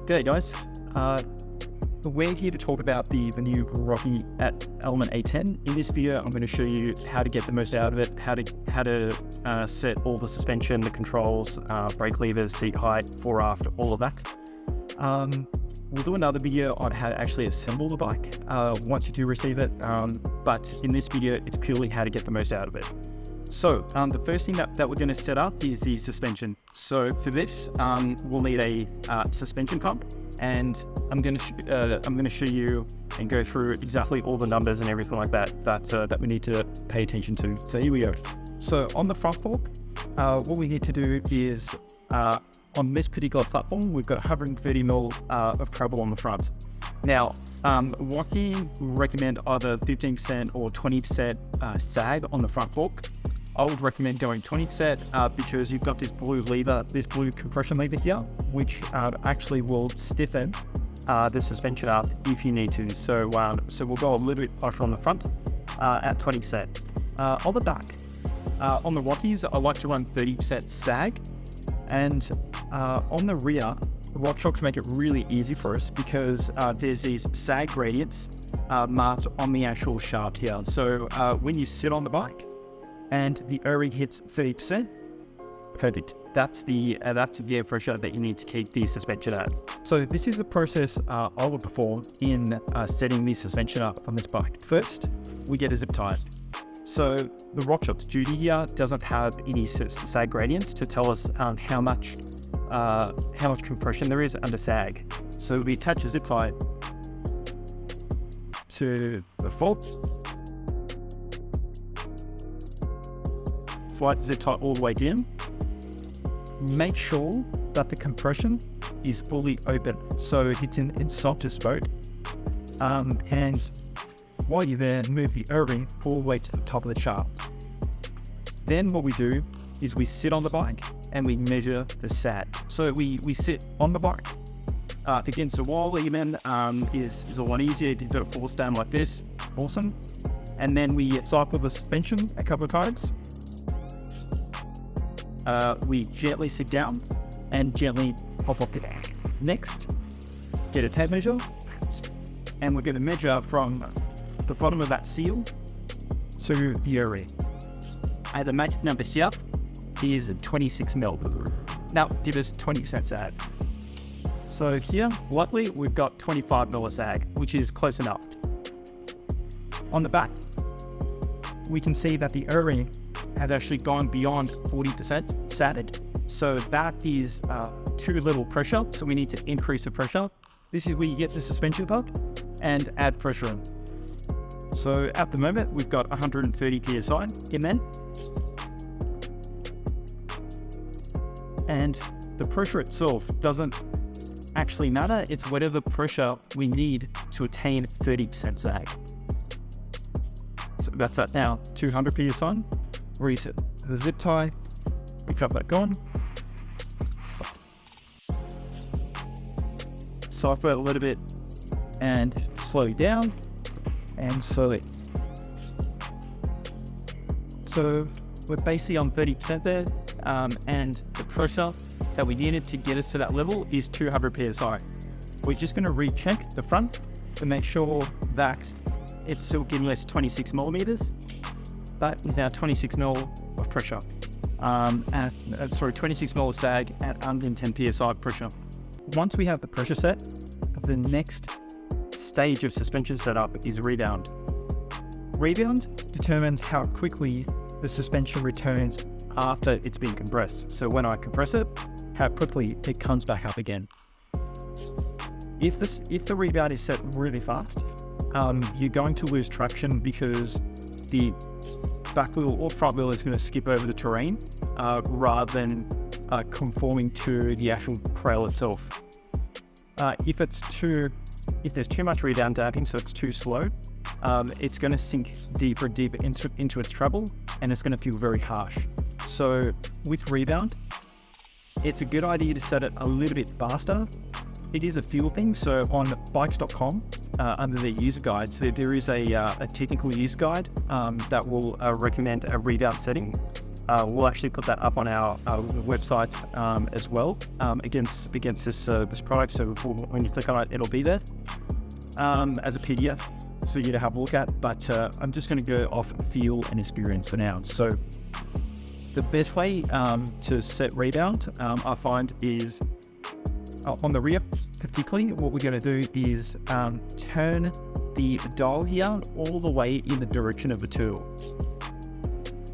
G'day guys, we're here to talk about the new Rocky Element A10. In this video, I'm going to show you how to get the most out of it, how to set all the suspension, the controls, brake levers, seat height, fore, aft, all of that. We'll do another video on how to actually assemble the bike once you do receive it, but in this video, it's purely how to get the most out of it. So the first thing that we're going to set up is the suspension. So for this, we'll need a suspension pump, and I'm going to show you and go through exactly all the numbers and everything like that we need to pay attention to. So here we go. So on the front fork, what we need to do is on this particular platform, we've got 130 mil of travel on the front. Now, what we recommend either 15% or 20% sag on the front fork. I would recommend going 20% because you've got this blue lever, this blue compression lever here, which actually will stiffen the suspension up if you need to. So we'll go a little bit tighter on the front at 20%. On the back, on the Rockies, I like to run 30% sag, and on the rear, RockShox make it really easy for us because there's these sag gradients marked on the actual shaft here. So when you sit on the bike, and the O-ring hits 30%, perfect. That's the air pressure that you need to keep the suspension at. So this is the process I would perform in setting the suspension up on this bike. First, we get a zip tie. So the RockShox duty here doesn't have any sag gradients to tell us how much compression there is under sag. So we attach a zip tie to the fork. Slide the zip tie all the way down. Make sure that the compression is fully open, so it's in softest mode. And while you're there, move the O-ring all the way to the top of the shaft. Then what we do is we sit on the bike and we measure the sag. So we sit on the bike against the wall even is a lot easier. You do a full stand like this, awesome. And then we cycle the suspension a couple of times. We gently sit down and gently pop off the back. Next, get a tape measure, and we're going to measure from the bottom of that seal to the O-ring. The magic number here is 26 mil. Now, give us 20% sag. So here, luckily, we've got 25 mil of sag, which is close enough. On the back, we can see that the O-ring has actually gone beyond 40% sagged. So that is too little pressure, so we need to increase the pressure. This is where you get the suspension pump and add pressure in. So at the moment, we've got 130 psi in there. And the pressure itself doesn't actually matter, it's whatever pressure we need to attain 30% sag. So that's that now, 200 psi. Reset the zip tie, we cut that on, soften it a little bit and slow down and slowly. So we're basically on 30% there, and the pressure that we needed to get us to that level is 200 psi. We're just going to recheck the front to make sure that it's still giving us 26 millimeters. That is now 26 mil of pressure. 26 mil of sag at 110 psi pressure. Once we have the pressure set, the next stage of suspension setup is rebound. Rebound determines how quickly the suspension returns after it's been compressed. So when I compress it, how quickly it comes back up again. If the rebound is set really fast, you're going to lose traction because the back wheel or front wheel is going to skip over the terrain rather than conforming to the actual trail itself. If there's too much rebound damping, so it's too slow, it's going to sink deeper and deeper into its treble, and it's going to feel very harsh. So with rebound, it's a good idea to set it a little bit faster. It is a fuel thing, so on bikes.com, under their user guides, there is a technical use guide that will recommend a rebound setting. We'll actually put that up on our website as well against this product. So when you click on it, it'll be there as a PDF for you to have a look at. But I'm just going to go off feel and experience for now. So the best way to set rebound, I find, is on the rear particularly. What we're going to do is turn the dial here all the way in the direction of the turtle.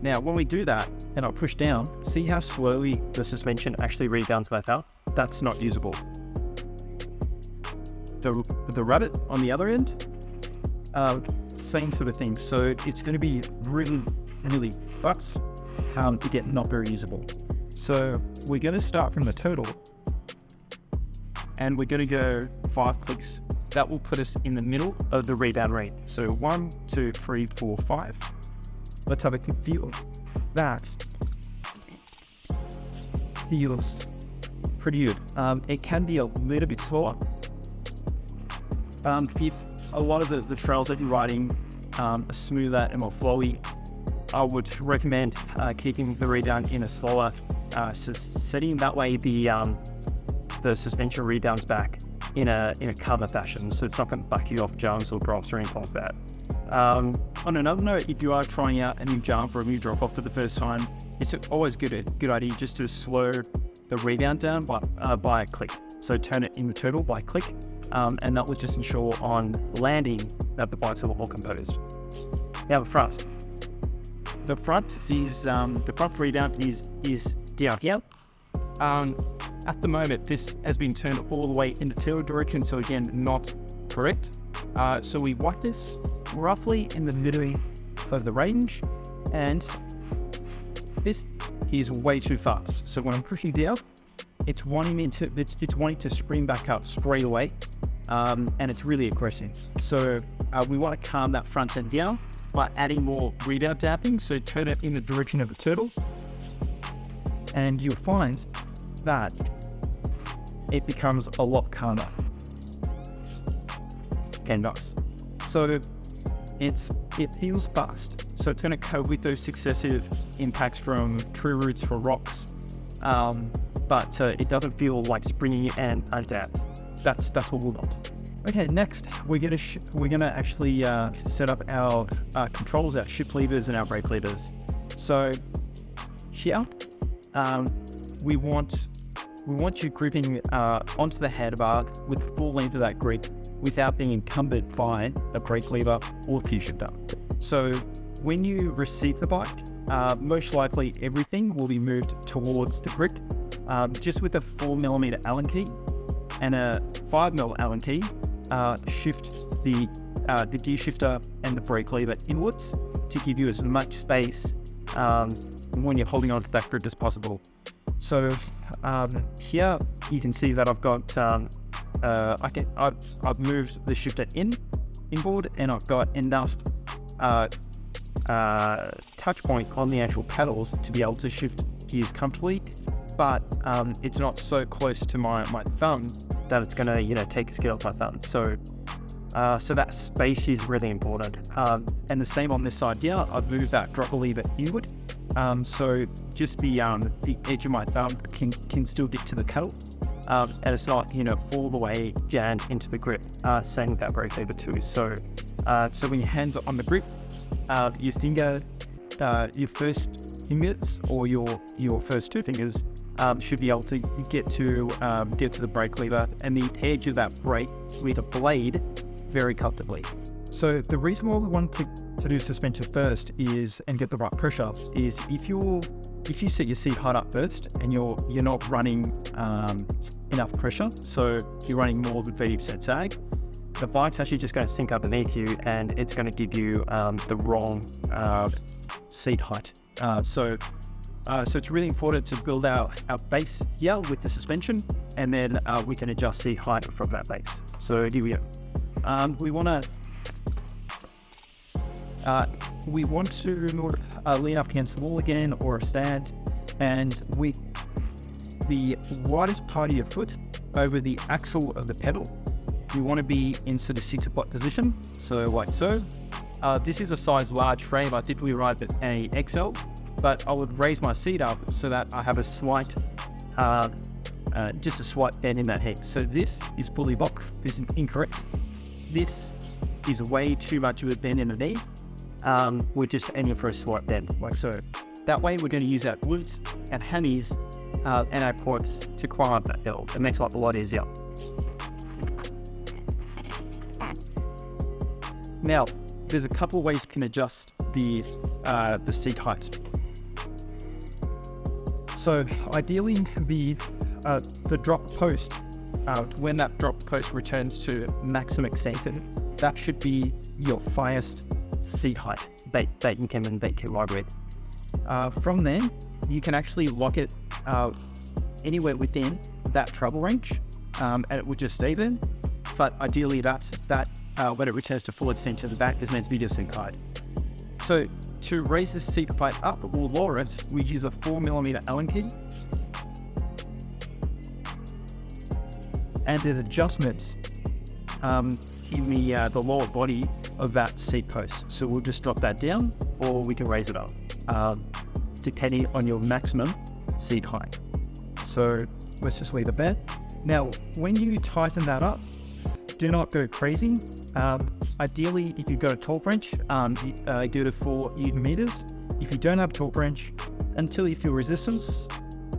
Now, when we do that, and I'll push down, see how slowly the suspension actually rebounds back out? That's not usable. The rabbit on the other end, same sort of thing. So it's going to be really, really fast to get not very usable. So we're going to start from the turtle, and we're going to go 5 clicks. That will put us in the middle of the rebound rate. So 1, 2, 3, 4, 5. Let's have a quick feel. That feels pretty good. It can be a little bit slower. If a lot of the trails that you're riding are smoother and more flowy, I would recommend keeping the rebound in a slower setting. That way the suspension rebounds back in a calmer fashion, so it's not going to buck you off jumps or drops or anything like that. On another note, if you are trying out a new jump or a new drop off for the first time, it's always good idea just to slow the rebound down by a click. So turn it in the turtle by click, and that will just ensure on landing that the bike's a lot more composed. Now the front. The front is the front rebound is down here. At the moment, this has been turned all the way in the turtle direction, so again, not correct. So we want this roughly in the middle of the range, and this is way too fast. So when I'm pushing down, it's wanting to spring back up straight away, and it's really aggressive. So we want to calm that front end down by adding more rebound damping. So turn it in the direction of the turtle, and you'll find that it becomes a lot calmer. Okay, nice. So it feels fast. So it's going to cope with those successive impacts from tree roots for rocks, but it doesn't feel like springy and undamped. That's what we want. Okay, next we're gonna actually set up our controls, our shift levers and our brake levers. So here we want you gripping onto the handlebar with the full length of that grip without being encumbered by a brake lever or Q shifter. So when you receive the bike, most likely everything will be moved towards the grip, just with a 4mm Allen key and a 5mm Allen key. Shift the gear shifter and the brake lever inwards to give you as much space when you're holding onto that grip as possible. So here you can see that I've got I've moved the shifter inboard, and I've got enough touch point on the actual pedals to be able to shift gears comfortably, but it's not so close to my thumb that it's going to take a skid off my thumb. So that space is really important. And the same on this side here. I've moved that dropper lever inward, so just the edge of my thumb can still get to the pedal, and it's not all the way jammed into the grip. Same with that brake lever too. So when your hands are on the grip, your first fingers or your first 2 fingers should be able to get to the brake lever and the edge of that brake lever blade very comfortably. So the reason why we want to do suspension first and get the right pressure is if you set your seat height up first and you're not running enough pressure, so you're running more than 30% sag, the bike's actually just going to sink underneath you and it's going to give you the wrong seat height. So it's really important to build our base here with the suspension, and then we can adjust seat height from that base. So here we go. We want to lean up against the wall again or a stand, and with the widest part of your foot over the axle of the pedal, you want to be in sort of 6-o'clock position, so like so. This is a size large frame. I typically ride an XL, but I would raise my seat up so that I have a slight, just a slight bend in that head. So this is fully locked. This is incorrect. This is way too much of a bend in the knee. We're just aiming for a slight bend, like so. That way we're going to use our glutes and hammies and our quads to climb up that hill. It makes life a lot easier. Now, there's a couple of ways you can adjust the seat height. So ideally, the drop post, when that drop post returns to maximum extension, that should be your highest seat height that you can ride with. From there, you can actually lock it anywhere within that travel range, and it will just stay there. But ideally, that when it returns to full extension, the back is meant to be just seat height. So to raise the seat height up or lower it, we use a 4mm Allen key. And there's adjustments in the lower body of that seat post. So we'll just drop that down, or we can raise it up, depending on your maximum seat height. So let's just leave it there. Now, when you tighten that up, do not go crazy. Ideally, if you've got a torque wrench, do it at 4 Newton meters. If you don't have a torque wrench, until you feel resistance,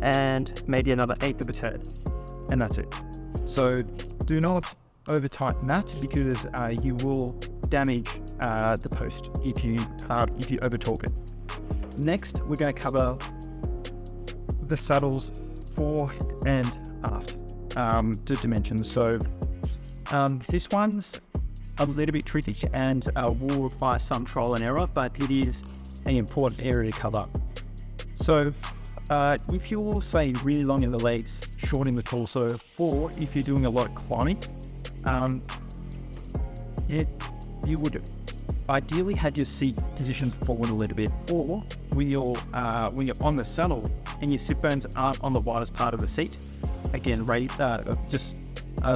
and maybe another 1/8 of a turn, and that's it. So do not over tighten that, because you will damage the post if you over torque it. Next, we're going to cover the saddles fore and aft, the dimensions. So this one's a little bit tricky and will require some trial and error, but it is an important area to cover. So if you're, say, really long in the legs, short in the torso, or if you're doing a lot of climbing, you would ideally have your seat positioned forward a little bit, or when you're on the saddle and your sit bones aren't on the widest part of the seat, again, just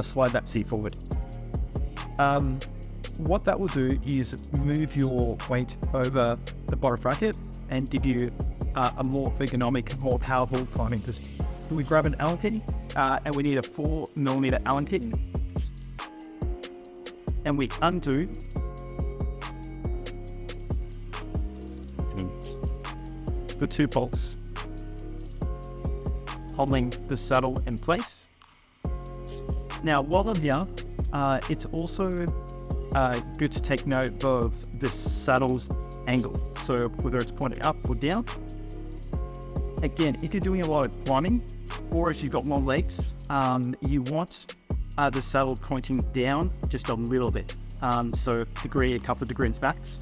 slide that seat forward. What that will do is move your weight over the bottom bracket and give you a more ergonomic, more powerful climbing position. We grab an Allen key, and we need a 4mm Allen key, and we undo the 2 bolts holding the saddle in place. Now, while I'm here, it's also good to take note of the saddle's angle. So whether it's pointing up or down. Again, if you're doing a lot of climbing, or if you've got long legs, you want the saddle pointing down just a little bit. So a couple of degrees max.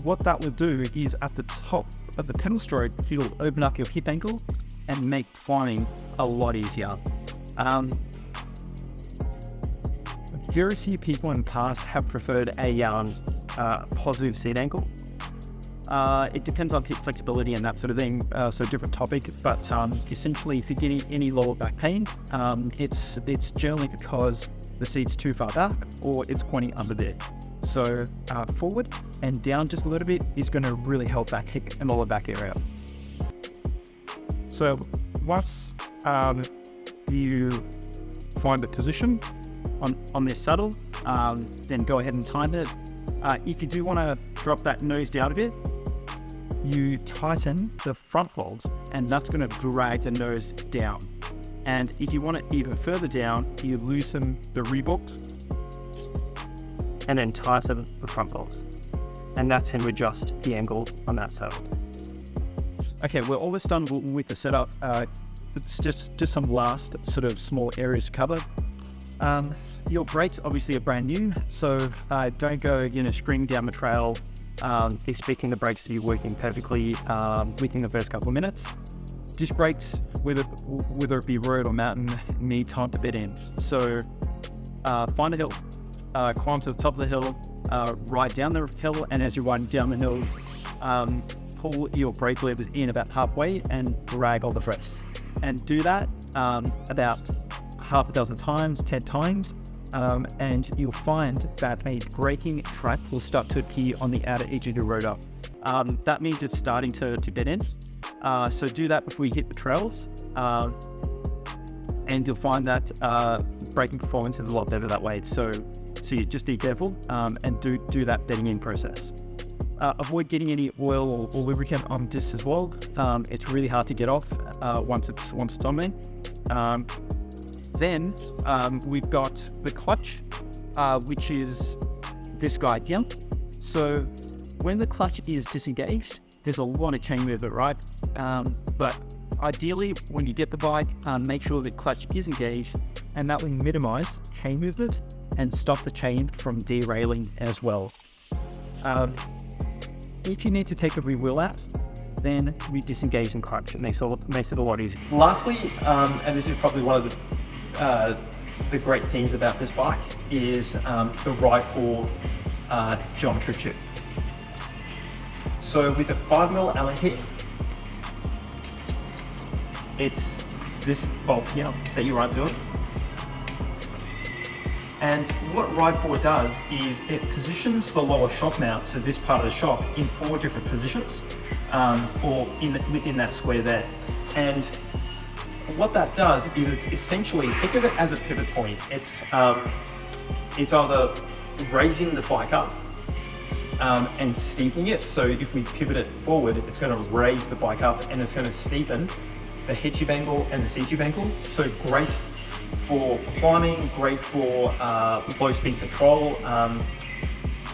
What that will do is at the top of the pedal stroke, it'll open up your hip angle and make climbing a lot easier. Very few people in the past have preferred a positive seat angle. It depends on hip flexibility and that sort of thing, so different topic, but essentially if you're getting any lower back pain, it's generally because the seat's too far back or it's pointing under there. So forward and down just a little bit is going to really help that hip and lower back area. So once you find the position on this saddle, then go ahead and tighten it. If you do want to drop that nose down a bit, you tighten the front bolts, and that's going to drag the nose down. And if you want it even further down, you loosen the Reebok and then tighten the front bolts, and that's how we adjust the angle on that saddle. Okay, we're almost done with the setup. It's just some last sort of small areas to cover. Your brakes obviously are brand new, so don't go screaming down the trail expecting the brakes to be working perfectly within the first couple of minutes. Disc brakes, whether it be road or mountain, need time to bed in. So find a hill, climb to the top of the hill, ride down the hill, and as you're riding down the hill, pull your brake levers in about halfway and drag all the brakes. And do that about half a dozen times, 10 times, and you'll find that a braking track will start to appear on the outer edge of your rotor. That means it's starting to bed in. So do that before you hit the trails, and you'll find that braking performance is a lot better that way. So you just be careful and do that bedding in process. Avoid getting any oil or lubricant on discs as well. It's really hard to get off once it's on there. Then we've got the clutch, which is this guy here. So when the clutch is disengaged, there's a lot of chain movement, right? But ideally, when you get the bike, make sure the clutch is engaged, and that will minimize chain movement and stop the chain from derailing as well. If you need to take the rear wheel out, then we disengage the clutch. It makes it a lot easier. Lastly, and this is probably one of the great things about this bike, is the Ride-4 geometry chip. So with a 5mm Allen key, it's this bolt here that you are doing. And what Ride-4 does is it positions the lower shock mount, so this part of the shock, in 4 different positions, or within that square there. And what that does is it's essentially, think of it as a pivot point. It's either raising the bike up and steepening it. So if we pivot it forward, it's going to raise the bike up and it's going to steepen the head tube angle and the seat tube angle. So great for climbing, great for low speed control.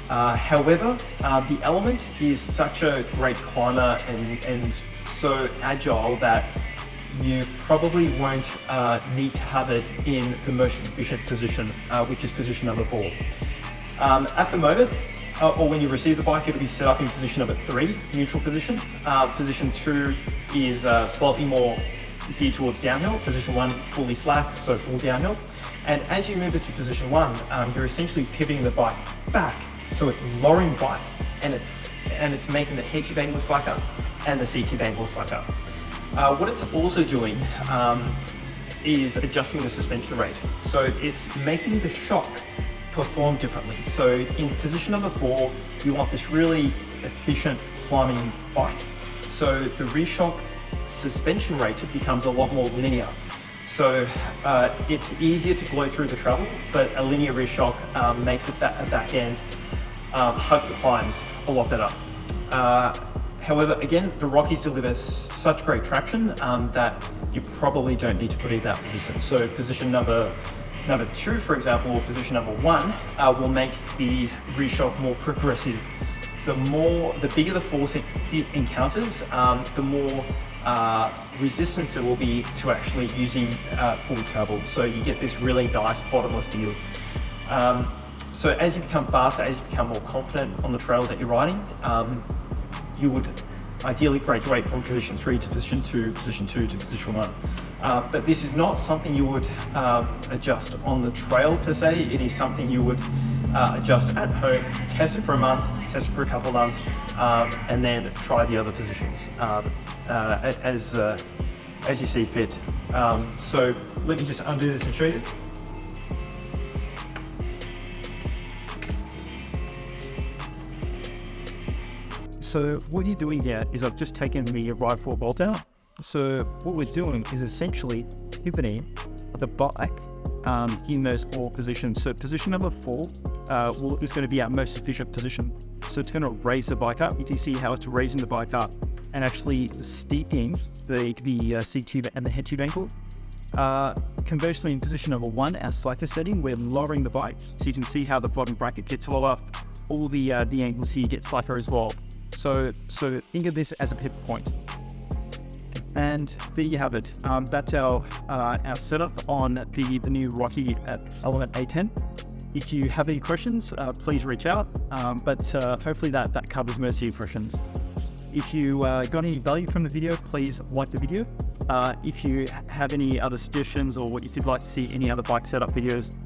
However, the Element is such a great climber and so agile that you probably won't need to have it in the most efficient position, which is position number 4. At the moment, or when you receive the bike, it'll be set up in position number 3, neutral position. Position 2 is slightly more geared towards downhill. Position 1 is fully slack, so full downhill. And as you move it to position 1, you're essentially pivoting the bike back. So it's lowering the bike and it's making the head tube angle slacker and the seat tube angle slacker. What it's also doing is adjusting the suspension rate. So it's making the shock perform differently. So in position number 4, you want this really efficient climbing bike. So the rear shock suspension rate becomes a lot more linear. So it's easier to blow through the travel, but a linear rear shock makes it that back end hug the climbs a lot better. However, again, the Rockies deliver such great traction that you probably don't need to put it in that position. So position number 2, for example, or position number 1 will make the rear shock more progressive. The bigger the force it encounters, the more resistance there will be to actually using full travel. So you get this really nice bottomless view. So as you become faster, as you become more confident on the trails that you're riding, you would ideally graduate from position 3 to position 2, position 2 to position 1. But this is not something you would adjust on the trail per se. It is something you would adjust at home, test it for a month, test it for a couple of months, and then try the other positions as you see fit. So let me just undo this and show you. So what you're doing here is I've just taken the Ride-4 bolt out. So what we're doing is essentially pivoting the bike in those 4 positions. So position number 4 is going to be our most efficient position. So it's going to raise the bike up. You can see how it's raising the bike up and actually steepening the seat tube and the head tube angle. Conversely, in position number 1, our slacker setting, we're lowering the bike. So you can see how the bottom bracket gets lower. All the angles here get slacker as well. So think of this as a pivot point. And there you have it. That's our setup on the new Rocky at Element A10. If you have any questions, please reach out. But hopefully that covers most of your questions. If you got any value from the video, please like the video. If you have any other suggestions or if you'd like to see any other bike setup videos,